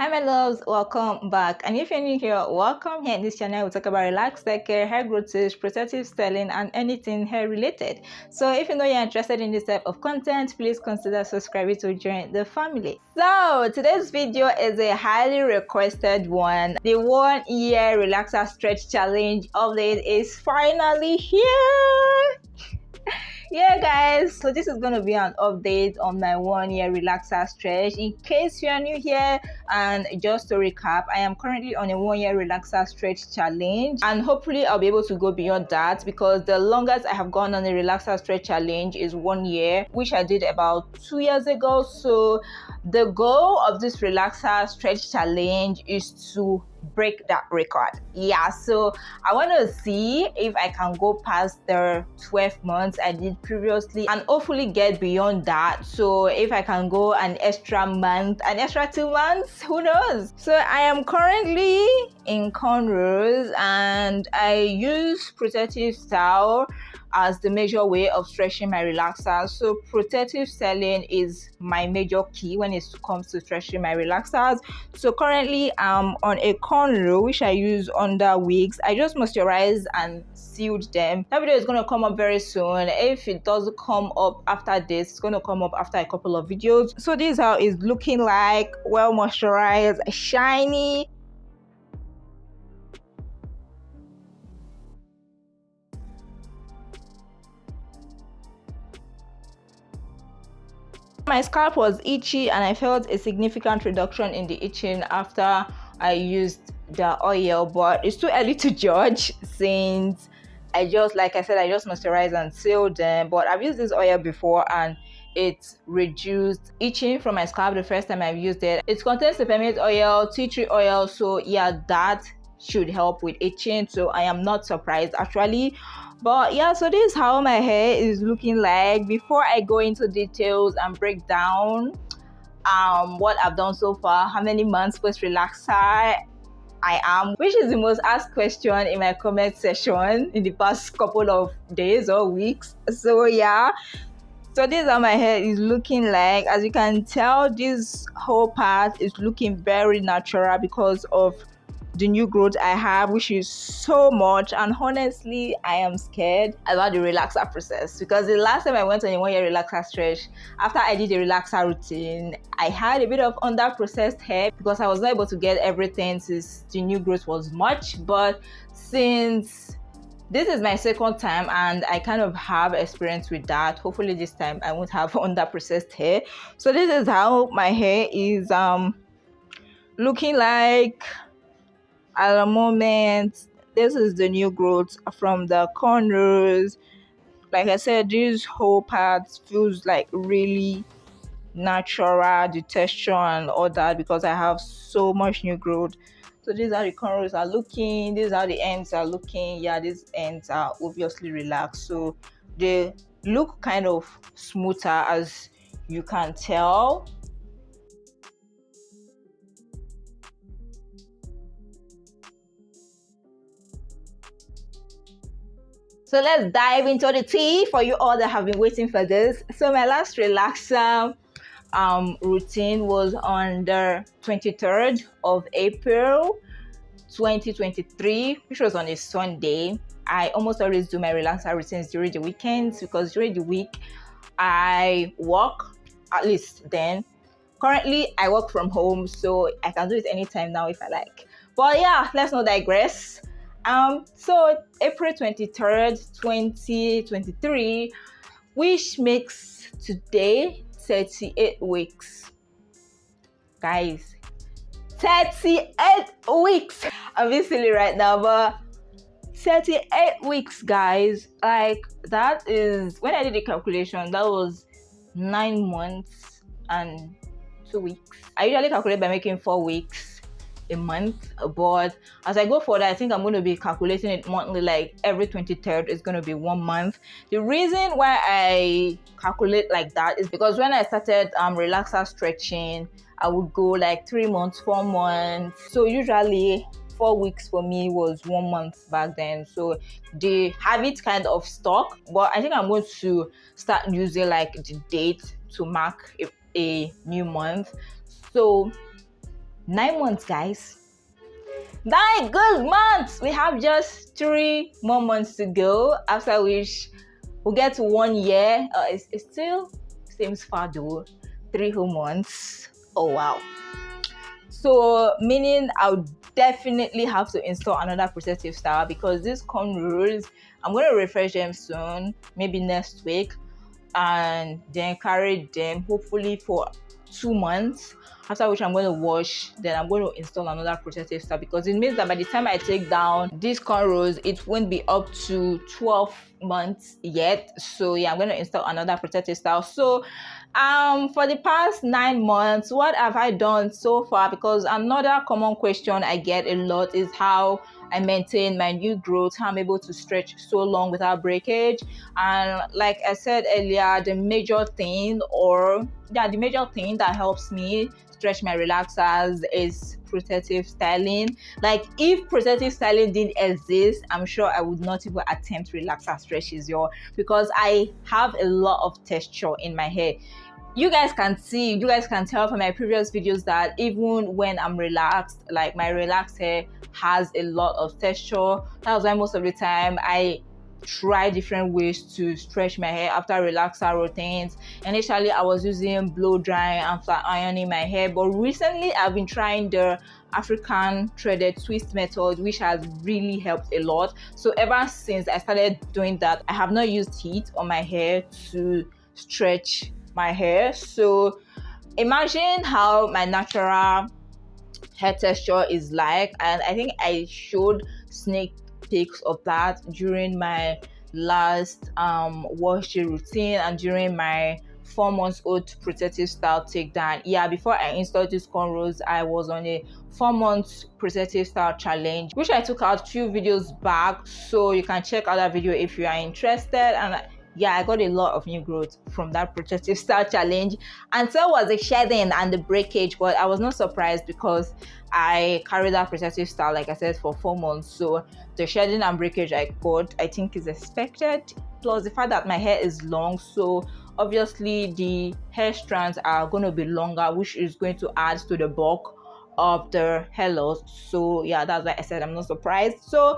Hi my loves, welcome back. And if you're new here, welcome here. In this channel we talk about relaxed hair care, hair growth tips, protective styling, and anything hair related. So if you know you're interested in this type of content, please consider subscribing to join the family. So today's video is a highly requested one. The 1 year relaxer stretch challenge update is finally here. Yeah guys, so this is going to be an update on my 1 year relaxer stretch. In case you are new here, and just to recap, I am currently on a 1 year relaxer stretch challenge, and hopefully I'll be able to go beyond that, because the longest I have gone on a relaxer stretch challenge is 1 year, which I did about 2 years ago. So the goal of this relaxer stretch challenge is to break that record. Yeah, so I want to see if I can go past the 12 months I did previously and hopefully get beyond that. So if I can go an extra month, an extra 2 months, who knows. So I am currently in cornrows and I use protective style as the major way of stretching my relaxers. So protective styling is my major key when it comes to stretching my relaxers. So currently I'm on a cornrow which I use under wigs. I just moisturized and sealed them. That video is going to come up very soon. If it doesn't come up after this, it's going to come up after a couple of videos. So this is how it's looking like, well moisturized, shiny. My scalp was itchy and I felt a significant reduction in the itching after I used the oil, but it's too early to judge since like I said, I just moisturized and sealed them. But I've used this oil before and it reduced itching from my scalp the first time I've used it. It contains peppermint oil, tea tree oil, so yeah, that should help with itching. So I am not surprised actually. But yeah, so this is how my hair is looking like. Before I go into details and break down what I've done so far, how many months post relaxer I am, which is the most asked question in my comment section in the past couple of days or weeks. So yeah, so this is how my hair is looking like. As you can tell, this whole part is looking very natural because of the new growth I have, which is so much. And honestly, I am scared about the relaxer process, because the last time I went on a 1 year relaxer stretch, after I did the relaxer routine, I had a bit of under processed hair because I was not able to get everything since the new growth was much. But since this is my second time and I kind of have experience with that, hopefully this time I won't have under processed hair. So this is how my hair is looking like at the moment. This is the new growth from the corners. Like I said, this whole part feels like really natural, the texture and all that, because I have so much new growth. So these are the cornrows are looking, these are the ends are looking. Yeah, these ends are obviously relaxed, so they look kind of smoother, as you can tell. So let's dive into the tea for you all that have been waiting for this. So my last relaxer routine was on the 23rd of April 2023, which was on a Sunday. I almost always do my relaxer routines during the weekends, because during the week I work, at least then. Currently I work from home, so I can do it anytime now if I like. But yeah, let's not digress. So April 23rd, 2023, which makes today 38 weeks. Guys, 38 weeks. I'm being silly right now, but 38 weeks, guys. Like, that is, when I did the calculation, that was 9 months and 2 weeks. I usually calculate by making 4 weeks a month, but as I go forward, I think I'm going to be calculating it monthly. Like every 23rd is going to be 1 month. The reason why I calculate like that is because when I started relaxer stretching, I would go like 3 months, 4 months. So usually 4 weeks for me was 1 month back then. So the habit kind of stuck, but I think I'm going to start using like the date to mark a new month. So 9 months, guys. 9 good months. We have just 3 more months to go, after which we'll get to 1 year. It still seems far though. 3 whole months. Oh wow. So meaning I'll definitely have to install another protective style, because these cornrows, I'm going to refresh them soon, maybe next week, and then carry them hopefully for 2 months, after which I'm going to wash. Then I'm going to install another protective style, because it means that by the time I take down these cornrows, it won't be up to 12 months yet. So yeah, I'm going to install another protective style. So for the past 9 months, what have I done so far? Because another common question I get a lot is how I maintain my new growth, how I'm able to stretch so long without breakage. And like I said earlier, the major thing that helps me stretch my relaxers is protective styling. Like, if protective styling didn't exist, I'm sure I would not even attempt relaxer stretches, y'all, because I have a lot of texture in my hair. You guys can tell from my previous videos that even when I'm relaxed, like, my relaxed hair has a lot of texture. That's why most of the time I try different ways to stretch my hair after relaxer routines. Initially I was using blow drying and flat ironing my hair, but recently I've been trying the African threaded twist method, which has really helped a lot. So ever since I started doing that, I have not used heat on my hair to stretch my hair. So imagine how my natural hair texture is like, and I think I showed sneak peeks of that during my last wash day routine and during my 4 months old protective style takedown. Yeah, before I installed these cornrows, I was on a 4 months protective style challenge, which I took out 2 videos back, so you can check out that video if you are interested. And yeah, I got a lot of new growth from that protective style challenge, and so was the shedding and the breakage. But I was not surprised, because I carried that protective style, like I said, for 4 months. So the shedding and breakage I got, I think, is expected. Plus the fact that my hair is long, so obviously the hair strands are going to be longer, which is going to add to the bulk of the hair loss. So yeah, that's why I said I'm not surprised. So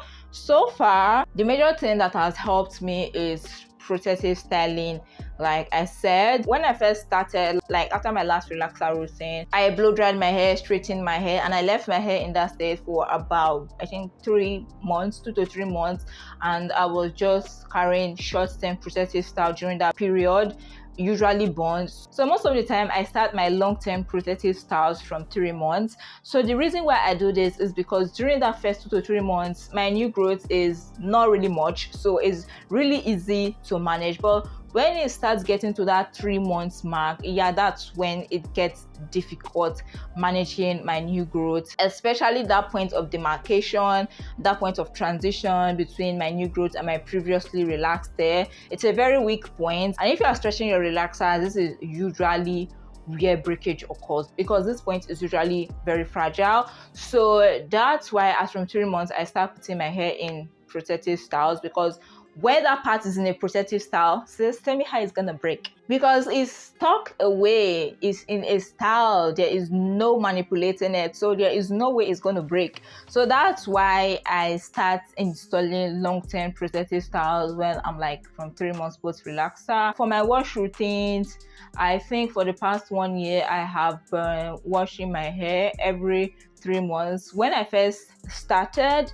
far, the major thing that has helped me is protective styling. Like I said, when I first started, like after my last relaxer routine, I blow dried my hair, straightened my hair, and I left my hair in that state for about, I think, 3 months, 2 to 3 months, and I was just carrying short-term protective style during that period, usually buns. So most of the time I start my long-term protective styles from 3 months. So the reason why I do this is because during that first 2 to 3 months, my new growth is not really much, so it's really easy to manage. But when it starts getting to that 3 months mark, yeah, that's when it gets difficult managing my new growth, especially that point of demarcation, that point of transition between my new growth and my previously relaxed hair. It's a very weak point, and if you are stretching your relaxer, this is usually where breakage occurs, because this point is usually very fragile. So that's why, as from 3 months, I start putting my hair in protective styles, because where that part is in a protective style, sis, tell me how it's gonna break, because it's tucked away, it's in a style, there is no manipulating it, so there is no way it's gonna break. So that's why I start installing long-term protective styles when I'm like from 3 months post relaxer. For my wash routines, I think for the past 1 year I have been washing my hair every 3 months. When I first started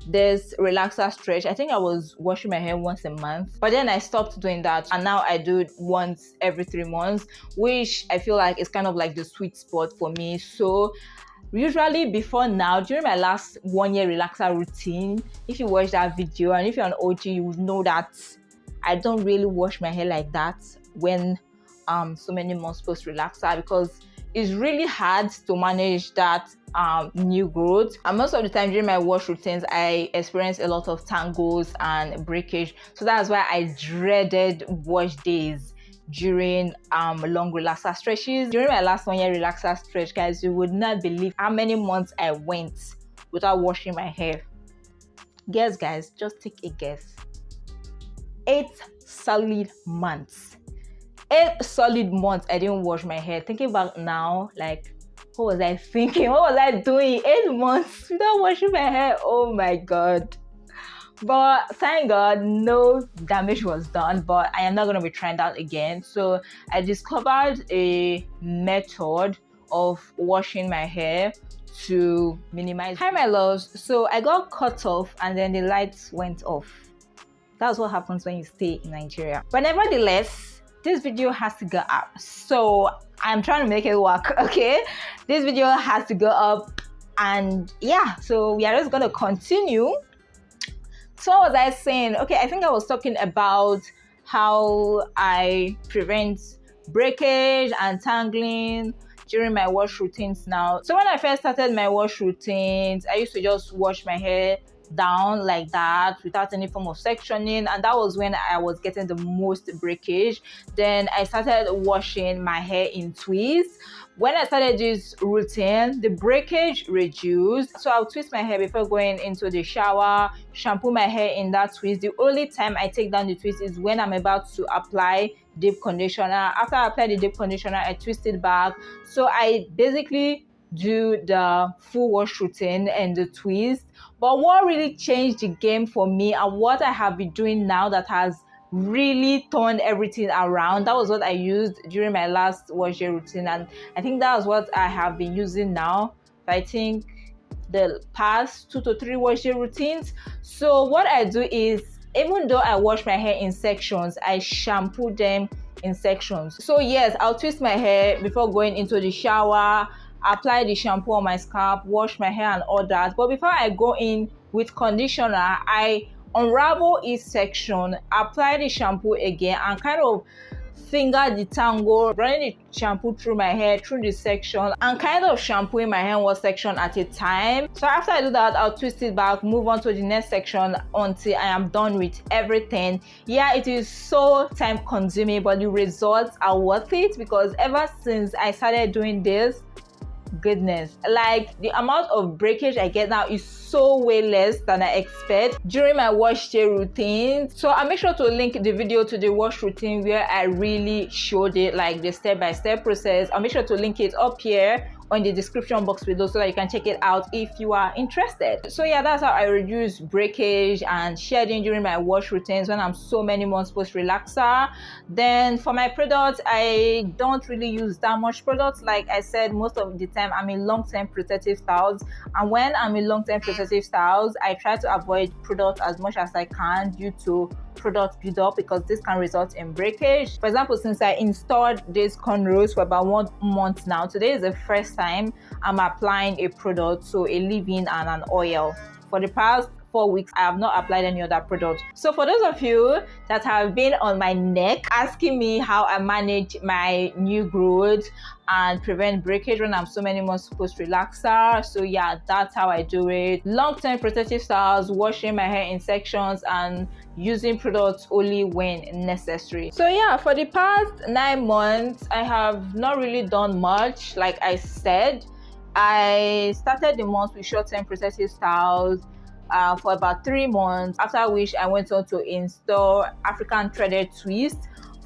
this relaxer stretch, I think I was washing my hair once a month, but then I stopped doing that, and now I do it once every 3 months, which I feel like is kind of like the sweet spot for me. So usually before now, during my last 1 year relaxer routine, if you watch that video and if you're an OG, you would know that I don't really wash my hair like that when so many months post relaxer, because it's really hard to manage that new growth. And most of the time during my wash routines, I experience a lot of tangles and breakage. So that's why I dreaded wash days during long relaxer stretches. During my last 1 year relaxer stretch, guys, you would not believe how many months I went without washing my hair. Guess, guys, just take a guess. 8 solid months. 8 solid months I didn't wash my hair. Thinking back now, like, What was I thinking? What was I doing? 8 months without washing my hair. Oh my god. But thank god no damage was done, but I am not going to be trying that again. So I discovered a method of washing my hair to minimize. Hi my loves, so I got cut off and then the lights went off. That's what happens when you stay in Nigeria. But nevertheless, this video has to go up, so I'm trying to make it work. Okay, this video has to go up, and yeah, so we are just going to continue. So what was I saying? Okay, I think I was talking about how I prevent breakage and tangling during my wash routines now. So when I first started my wash routines, I used to just wash my hair down like that without any form of sectioning, and that was when I was getting the most breakage. Then I started washing my hair in twists. When I started this routine, the breakage reduced. So I'll twist my hair before going into the shower, shampoo my hair in that twist. The only time I take down the twist is when I'm about to apply deep conditioner. After I apply the deep conditioner, I twist it back. So I basically do the full wash routine and the twist. But what really changed the game for me, and what I have been doing now that has really turned everything around, that was what I used during my last wash day routine, and I think that was what I have been using now. I think the past 2 to 3 wash day routines. So what I do is, even though I wash my hair in sections, I shampoo them in sections. So yes, I'll twist my hair before going into the shower, apply the shampoo on my scalp, wash my hair and all that. But before I go in with conditioner, I unravel each section, apply the shampoo again, and kind of finger detangle, running the shampoo through my hair, through the section, and kind of shampooing my hair one section at a time. So after I do that, I'll twist it back, move on to the next section until I am done with everything. Yeah, it is so time consuming, but the results are worth it, because ever since I started doing this, goodness, like the amount of breakage I get now is so way less than I expect during my wash day routine. So I'll make sure to link the video to the wash routine where I really showed it, like the step-by-step process. I'll make sure to link it up here on the description box below so that you can check it out if you are interested. So yeah, that's how I reduce breakage and shedding during my wash routines when I'm so many months post relaxer. Then for my products, I don't really use that much products. Like I said, most of the time I'm in long-term protective styles, and when I'm in long-term protective styles, I try to avoid products as much as I can due to product build-up, because this can result in breakage. For example, since I installed these cornrows for about 1 month now, today is the first time I'm applying a product, so a leave-in and an oil. For the past 4 weeks, I have not applied any other product. So for those of you that have been on my neck asking me how I manage my new growth and prevent breakage when I'm so many months post relaxer, so yeah, that's how I do it. Long-term protective styles, washing my hair in sections, and using products only when necessary. So yeah, for the past 9 months, I have not really done much. Like I said, I started the month with short-term protective styles for about 3 months, after which I went on to install African threaded twist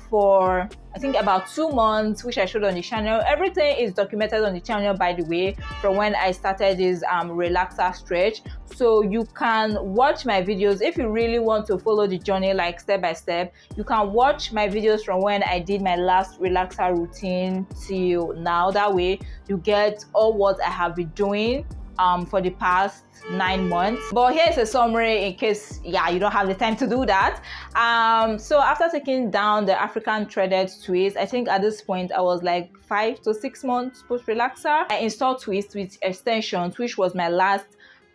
for I think about 2 months, which I showed on the channel. Everything is documented on the channel, by the way, from when I started this relaxer stretch. So you can watch my videos if you really want to follow the journey, like step by step. You can watch my videos from when I did my last relaxer routine till now. That way you get all what I have been doing for the past 9 months. But here's a summary in case you don't have the time to do that. So after taking down the African threaded twist, I think at this point I was like 5 to 6 months post relaxer. I installed twist with extensions, which was my last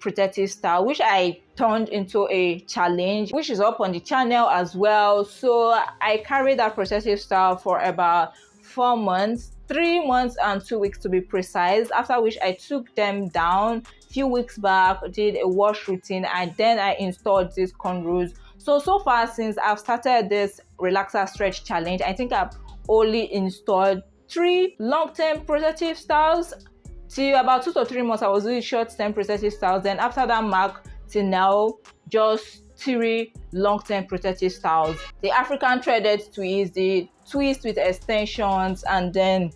protective style, which I turned into a challenge, which is up on the channel as well. So I carried that protective style for about 4 months, 3 months and 2 weeks to be precise, after which I took them down a few weeks back, did a wash routine, and then I installed these cornrows. So far since I've started this relaxer stretch challenge, I think I've only installed 3 long-term protective styles. Till about 2 to 3 months I was doing short-term protective styles, then after that mark till now, just 3 long-term protective styles: the African threaded twist, the twist with extensions, and then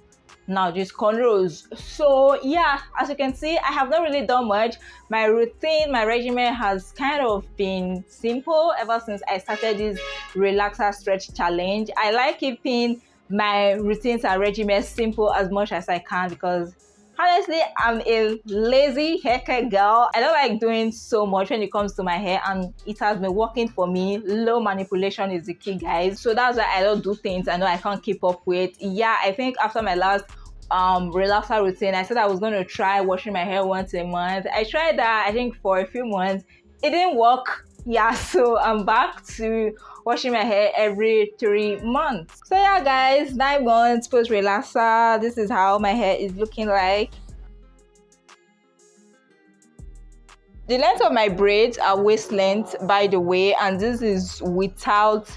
now these cornrows. So yeah, as you can see, I have not really done much. My routine, my regimen has kind of been simple ever since I started this relaxer stretch challenge. I like keeping my routines and regimen simple as much as I can because honestly, I'm a lazy haircut girl. I don't like doing so much when it comes to my hair, and it has been working for me. Low manipulation is the key, guys. So that's why I don't do things I know I can't keep up with. Yeah, I think after my last relaxer routine, I said I was going to try washing my hair once a month. I tried that, I think, for a few months. It didn't work. Yeah, so I'm back to washing my hair every 3 months. So yeah, guys, 9 months post relaxer. This is how my hair is looking like. The length of my braids are waist length, by the way, and this is without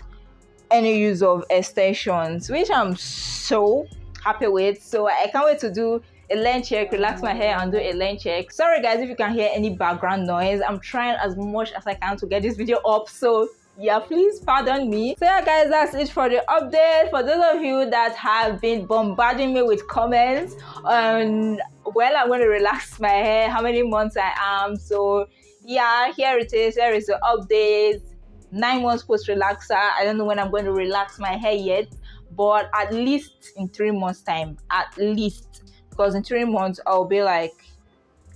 any use of extensions, which I'm so happy with. So I can't wait to do a length check, relax my hair and do a length check. Sorry guys if you can hear any background noise. I'm trying as much as I can to get this video up, so yeah, please pardon me. So yeah guys, that's it for the update. For those of you that have been bombarding me with comments on when I'm going to relax my hair, how many months I am, so yeah, here it is. Here is the update. 9 months post relaxer. I don't know when I'm going to relax my hair yet, but at least in 3 months time, at least, because in 3 months I'll be like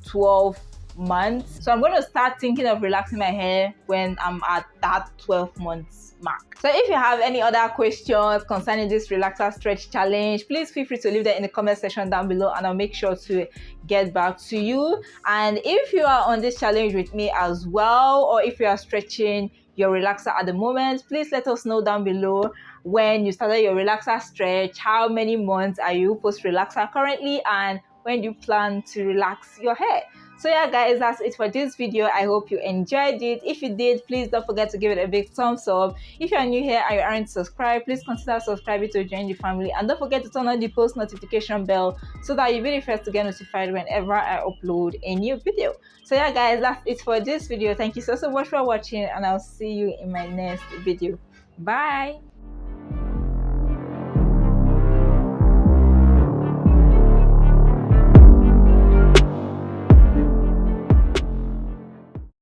12 months. So I'm going to start thinking of relaxing my hair when I'm at that 12 months mark. So if you have any other questions concerning this relaxer stretch challenge, please feel free to leave them in the comment section down below and I'll make sure to get back to you. And if you are on this challenge with me as well, or if you are stretching your relaxer at the moment, please let us know down below when you started your relaxer stretch, how many months are you post relaxer currently, and when do you plan to relax your hair. So yeah guys, that's it for this video. I hope you enjoyed it. If you did, please don't forget to give it a big thumbs up. If you are new here and you aren't subscribed, please consider subscribing to join the family, and don't forget to turn on the post notification bell so that you'll be the first to get notified whenever I upload a new video. So yeah guys, that's it for this video. Thank you so much for watching, and I'll see you in my next video. Bye.